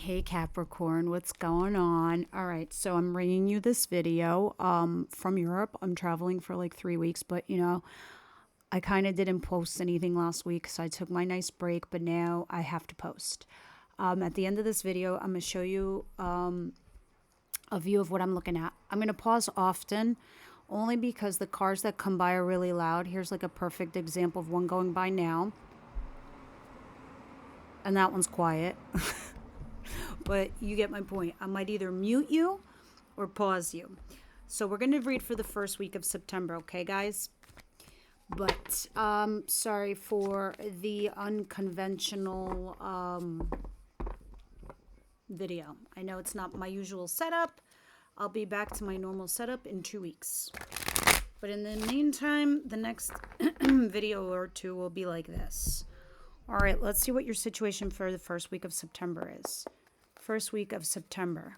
Hey Capricorn, what's going on? All right, so I'm bringing you this video from Europe. I'm traveling for like 3 weeks, but I kind of didn't post anything last week, so I took my nice break, but now I have to post. At the end of this video, I'm going to show you a view of what I'm looking at. I'm going to pause often only because the cars that come by are really loud. Here's like a perfect example of one going by now. And that one's quiet. But you get my point. I might either mute you or pause you. So we're going to read for the first week of September, okay, guys? But sorry for the unconventional video. I know it's not my usual setup. I'll be back to my normal setup in 2 weeks. But in the meantime, the next video or two will be like this. All right, let's see what your situation for the first week of September is. First week of September.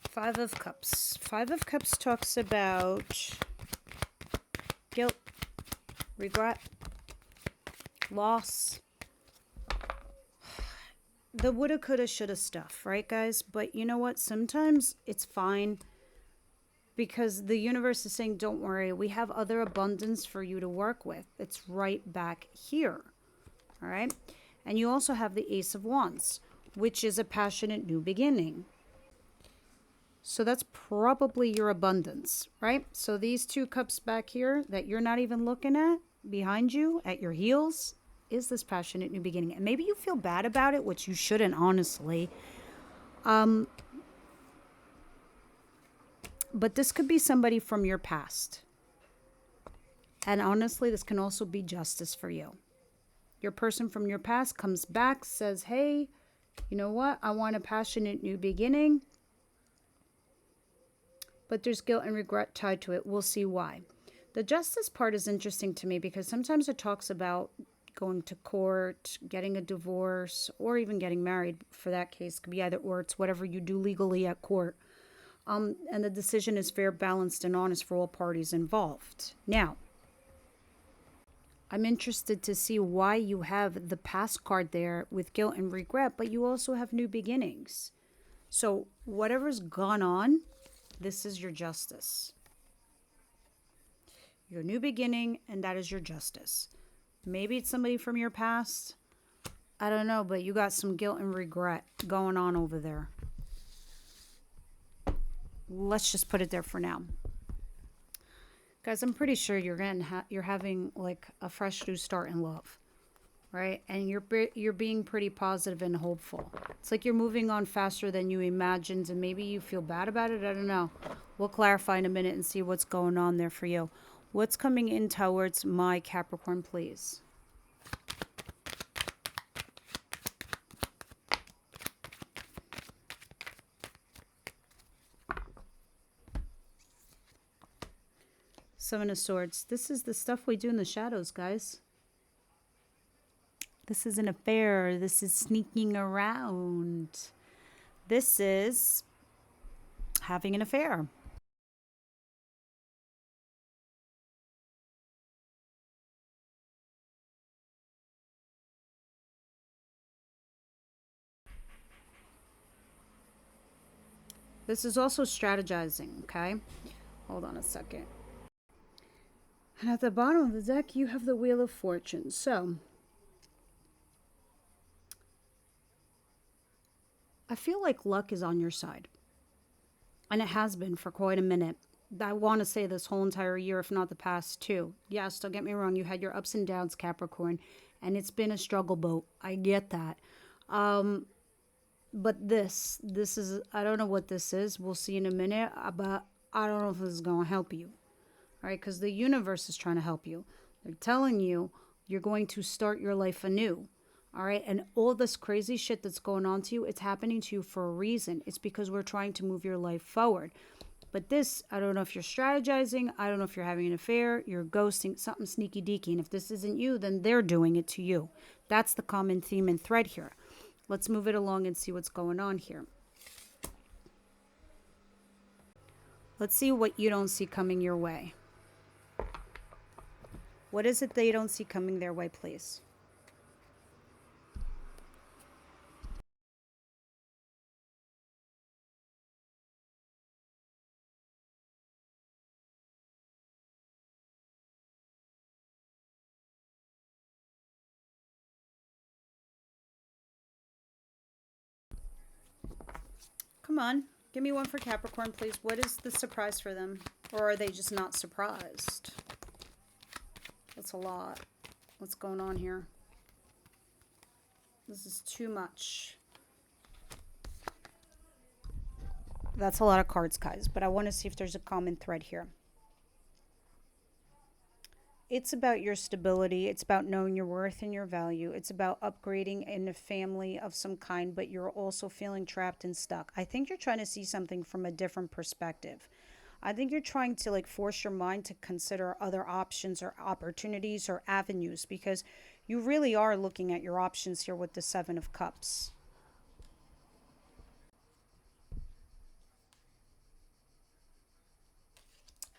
Five of Cups. Five of Cups talks about guilt, regret, loss. The woulda, coulda, shoulda stuff, right, guys? But you know what? Sometimes it's fine because the universe is saying, don't worry, we have other abundance for you to work with. It's right back here, all right? And you also have the Ace of Wands, which is a passionate new beginning. So that's probably your abundance, right? So these two cups back here that you're not even looking at, behind you, at your heels, is this passionate new beginning. And maybe you feel bad about it, which you shouldn't, honestly. But this could be somebody from your past. And honestly, this can also be justice for you. Your person from your past comes back, says, hey, you know what? I want a passionate new beginning. But there's guilt and regret tied to it. We'll see why. The justice part is interesting to me because sometimes it talks about going to court, getting a divorce, or even getting married. For that case, it could be either or. It's whatever you do legally at court. And the decision is fair, balanced, and honest for all parties involved. Now, I'm interested to see why you have the past card there with guilt and regret, but you also have new beginnings. So whatever's gone on, this is your justice. Your new beginning, and that is your justice. Maybe it's somebody from your past. I don't know, but you got some guilt and regret going on over there. Let's just put it there for now. Guys, I'm pretty sure you're having like a fresh new start in love, right? And you're being pretty positive and hopeful. It's like you're moving on faster than you imagined, and maybe you feel bad about it. I don't know. We'll clarify in a minute and see what's going on there for you. What's coming in towards my Capricorn, please? Seven of Swords. This is the stuff we do in the shadows, guys. This is an affair. This is sneaking around. This is having an affair. This is also strategizing, okay? Hold on a second. And at the bottom of the deck, you have the Wheel of Fortune. So, I feel like luck is on your side. And it has been for quite a minute. I want to say this whole entire year, if not the past two. Yes, don't get me wrong. You had your ups and downs, Capricorn. And it's been a struggle boat. I get that. But this is, I don't know what this is. We'll see in a minute. But I don't know if this is going to help you. All right, because the universe is trying to help you. They're telling you you're going to start your life anew. All right, and all this crazy shit that's going on to you, it's happening to you for a reason. It's because we're trying to move your life forward. But this, I don't know if you're strategizing. I don't know if you're having an affair. You're ghosting, something sneaky deaky. And if this isn't you, then they're doing it to you. That's the common theme and thread here. Let's move it along and see what's going on here. Let's see what you don't see coming your way. What is it they don't see coming their way, please? Come on. Give me one for Capricorn, please. What is the surprise for them? Or are they just not surprised? That's a lot. What's going on here? This is too much. That's a lot of cards, guys. But I want to see if there's a common thread here. It's about your stability. It's about knowing your worth and your value. It's about upgrading in a family of some kind, but you're also feeling trapped and stuck. I think you're trying to see something from a different perspective. I think you're trying to like force your mind to consider other options or opportunities or avenues, because you really are looking at your options here with the Seven of Cups.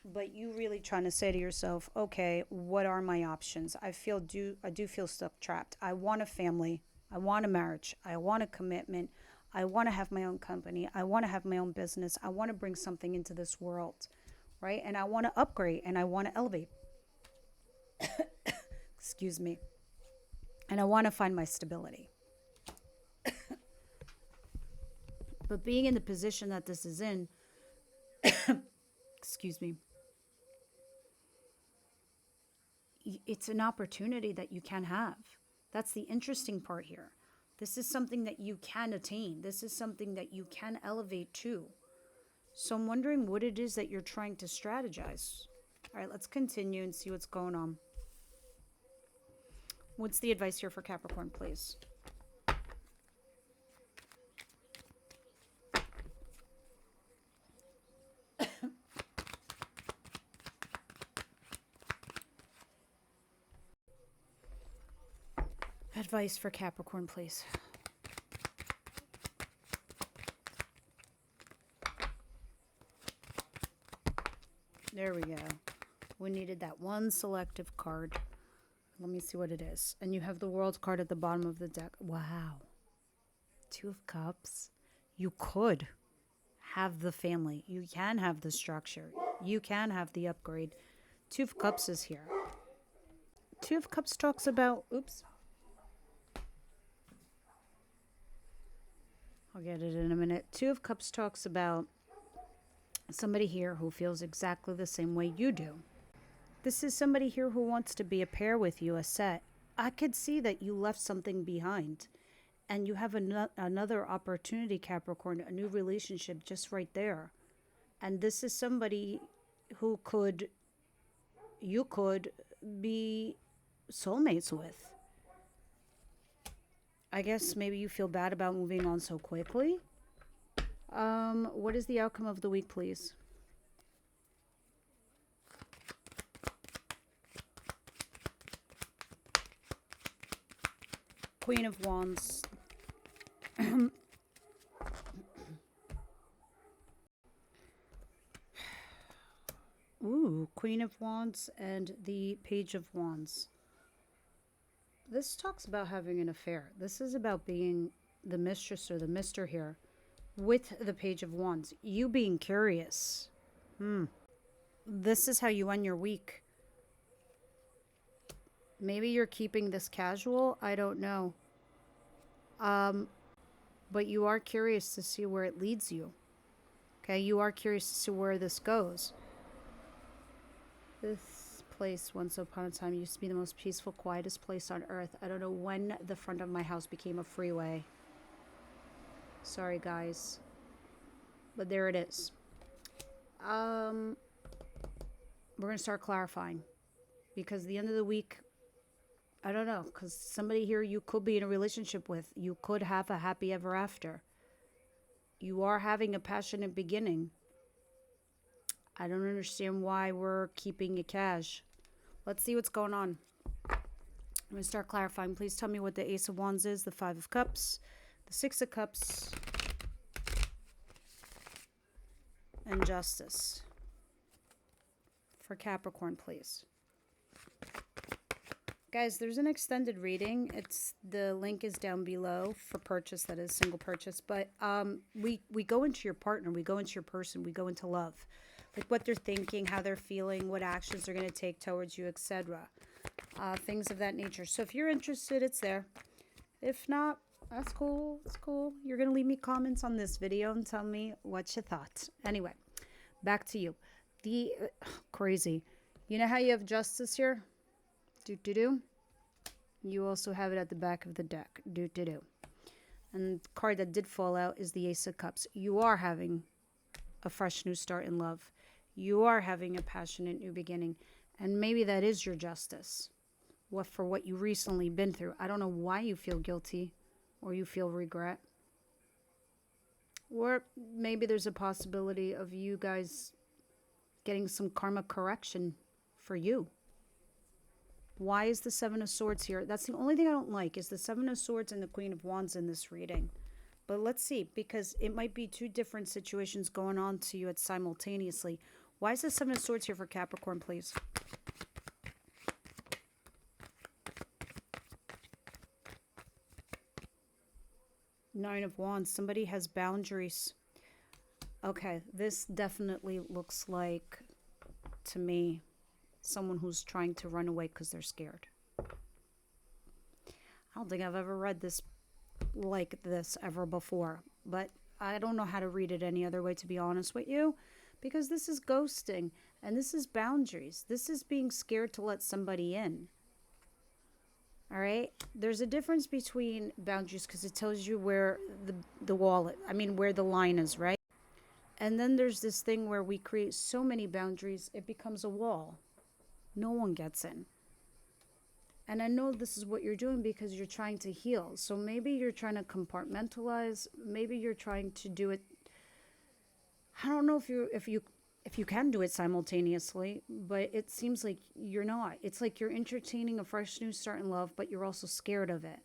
But you really trying to say to yourself, okay, what are my options? I do feel stuck, trapped. I want a family. I want a marriage. I want a commitment. I want to have my own company. I want to have my own business. I want to bring something into this world, right? And I want to upgrade and I want to elevate. Excuse me. And I want to find my stability. But being in the position that this is in, excuse me, it's an opportunity that you can have. That's the interesting part here. This is something that you can attain. This is something that you can elevate to. So I'm wondering what it is that you're trying to strategize. All right, let's continue and see what's going on. What's the advice here for Capricorn, please? Advice for Capricorn, please. There we go. We needed that one selective card. Let me see what it is. And you have the World card at the bottom of the deck. Wow. Two of Cups. You could have the family. You can have the structure. You can have the upgrade. Two of Cups is here. Two of Cups talks about... Oops. I'll get it in a minute. Two of Cups talks about somebody here who feels exactly the same way you do. This is somebody here who wants to be a pair with you, a set. I could see that you left something behind and you have another opportunity, Capricorn, a new relationship just right there. And this is somebody who you could be soulmates with. I guess maybe you feel bad about moving on so quickly. What is the outcome of the week, please? Queen of Wands. Ooh, Queen of Wands and the Page of Wands. This talks about having an affair. This is about being the mistress or the mister here with the Page of Wands. You being curious. This is how you end your week. Maybe you're keeping this casual. I don't know. But you are curious to see where it leads you. Okay, you are curious to see where this goes. This place once upon a time used to be the most peaceful, quietest place on earth. I don't know when the front of my house became a freeway. Sorry, guys. But there it is. We're going to start clarifying. Because the end of the week, I don't know. Because somebody here you could be in a relationship with. You could have a happy ever after. You are having a passionate beginning. I don't understand why we're keeping it cash. Let's see what's going on. I'm going to start clarifying. Please tell me what the Ace of Wands is, the Five of Cups, the Six of Cups, and Justice. For Capricorn, please. Guys, there's an extended reading. The link is down below for purchase. That is single purchase. But we go into your partner. We go into your person. We go into love. Like what they're thinking, how they're feeling, what actions they're going to take towards you, etc. Things of that nature. So if you're interested, it's there. If not, that's cool. It's cool. You're going to leave me comments on this video and tell me what you thought. Anyway, back to you. Crazy. You know how you have justice here? Do-do-do. You also have it at the back of the deck. Do-do-do. And the card that did fall out is the Ace of Cups. You are having a fresh new start in love. You are having a passionate new beginning. And maybe that is your justice. For what you recently been through. I don't know why you feel guilty or you feel regret. Or maybe there's a possibility of you guys getting some karma correction for you. Why is the Seven of Swords here? That's the only thing I don't like is the Seven of Swords and the Queen of Wands in this reading. But let's see, because it might be two different situations going on to you simultaneously. Why is the Seven of Swords here for Capricorn, please? Nine of Wands. Somebody has boundaries. Okay, this definitely looks like, to me, someone who's trying to run away because they're scared. I don't think I've ever read this like this ever before, but I don't know how to read it any other way, to be honest with you, because this is ghosting and this is boundaries. This is being scared to let somebody in. All right, there's a difference between boundaries because it tells you where where the line is, right? And then there's this thing where we create so many boundaries, it becomes a wall. No one gets in. And I know this is what you're doing because you're trying to heal. So maybe you're trying to compartmentalize. Maybe you're trying to do it. I don't know if you can do it simultaneously, but it seems like you're not. It's like you're entertaining a fresh new start in love, but you're also scared of it.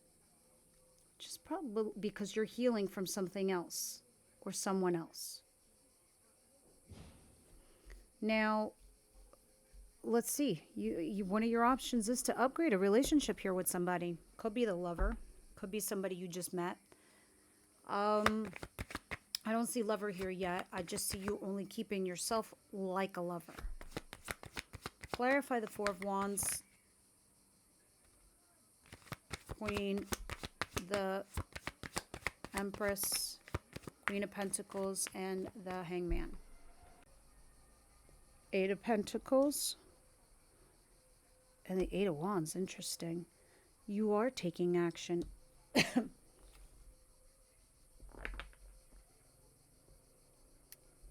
Just probably because you're healing from something else or someone else. Now, let's see. One of your options is to upgrade a relationship here with somebody. Could be the lover. Could be somebody you just met. I don't see lover here yet. I just see you only keeping yourself like a lover. Clarify the Four of Wands. Queen. The Empress. Queen of Pentacles. And the Hangman. Eight of Pentacles. And the Eight of Wands. Interesting. You are taking action.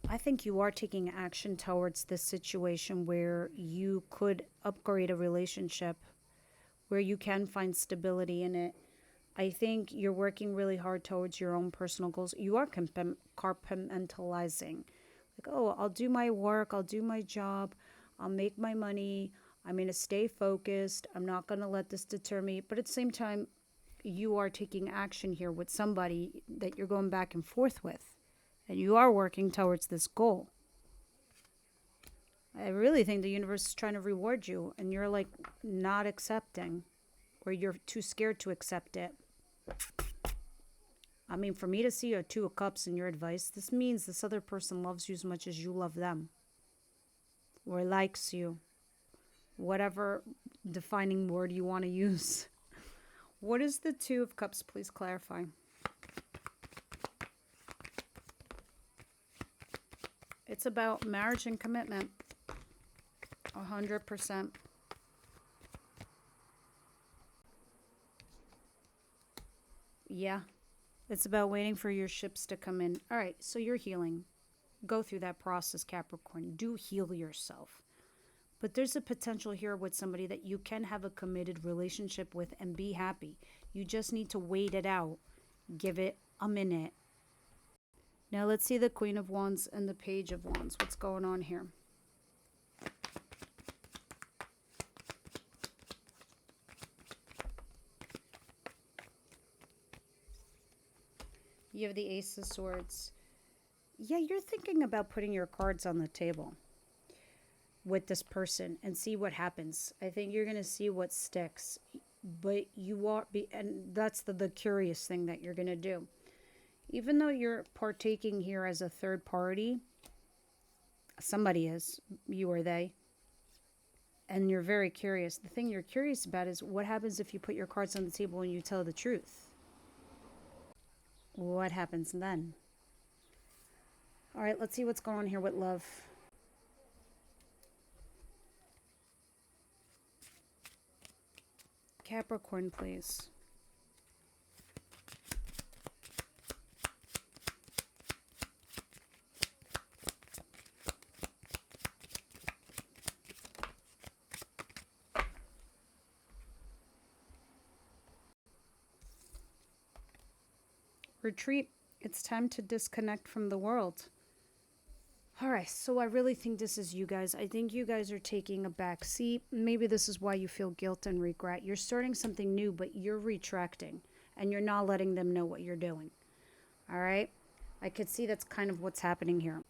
I think you are taking action towards this situation where you could upgrade a relationship, where you can find stability in it. I think you're working really hard towards your own personal goals. You are compartmentalizing. Like, oh, I'll do my work. I'll do my job. I'll make my money. I'm going to stay focused. I'm not going to let this deter me. But at the same time, you are taking action here with somebody that you're going back and forth with. And you are working towards this goal. I really think the universe is trying to reward you. And you're like not accepting. Or you're too scared to accept it. I mean, for me to see a Two of Cups in your advice, this means this other person loves you as much as you love them. Or likes you. Whatever defining word you want to use. What is the Two of Cups? Please clarify. It's about marriage and commitment. 100%. Yeah. It's about waiting for your ships to come in. All right, so you're healing. Go through that process, Capricorn. Do heal yourself. But there's a potential here with somebody that you can have a committed relationship with and be happy. You just need to wait it out. Give it a minute. Now let's see the Queen of Wands and the Page of Wands. What's going on here? You have the Ace of Swords. Yeah, you're thinking about putting your cards on the table. with this person and see what happens. I think you're going to see what sticks. But you are, and that's the curious thing that you're going to do. Even though you're partaking here as a third party, somebody is, you or they, and you're very curious. The thing you're curious about is what happens if you put your cards on the table and you tell the truth? What happens then? All right, let's see what's going on here with love. Capricorn, please. Retreat. It's time to disconnect from the world. All right, so I really think this is you guys. I think you guys are taking a back seat. Maybe this is why you feel guilt and regret. You're starting something new, but you're retracting, and you're not letting them know what you're doing. All right? I could see that's kind of what's happening here.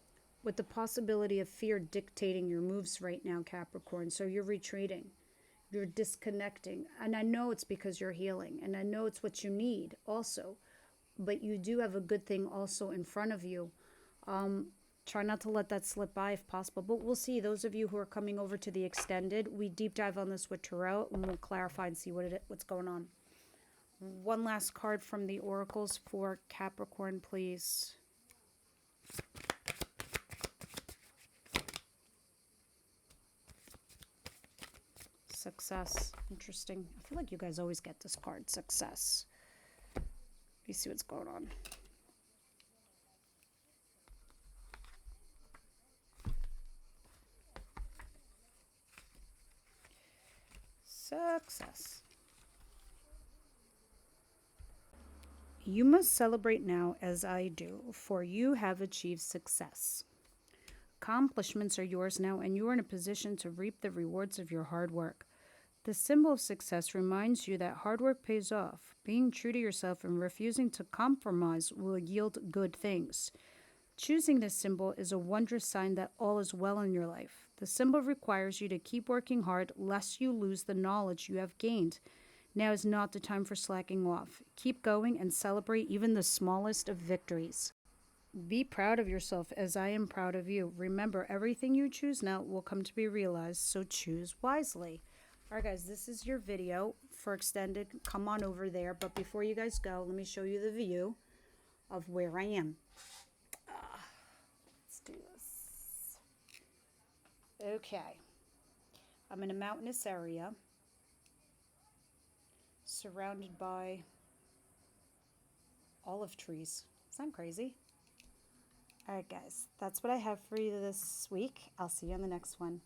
With the possibility of fear dictating your moves right now, Capricorn. So you're retreating. You're disconnecting. And I know it's because you're healing, and I know it's what you need also. But you do have a good thing also in front of you. Try not to let that slip by if possible. But we'll see. Those of you who are coming over to the extended, we deep dive on this with Tarot, and we'll clarify and see what's going on. One last card from the oracles for Capricorn, please. Success. Interesting. I feel like you guys always get this card, success. Let me see what's going on. Success. You must celebrate now as I do, for you have achieved success. Accomplishments are yours now, and you are in a position to reap the rewards of your hard work. The symbol of success reminds you that hard work pays off. Being true to yourself and refusing to compromise will yield good things. Choosing this symbol is a wondrous sign that all is well in your life. The symbol requires you to keep working hard lest you lose the knowledge you have gained. Now is not the time for slacking off. Keep going and celebrate even the smallest of victories. Be proud of yourself as I am proud of you. Remember, everything you choose now will come to be realized, so choose wisely. All right, guys, this is your video for extended. Come on over there. But before you guys go, let me show you the view of where I am. Let's do this. Okay. I'm in a mountainous area surrounded by olive trees. Sound crazy? All right, guys, that's what I have for you this week. I'll see you on the next one.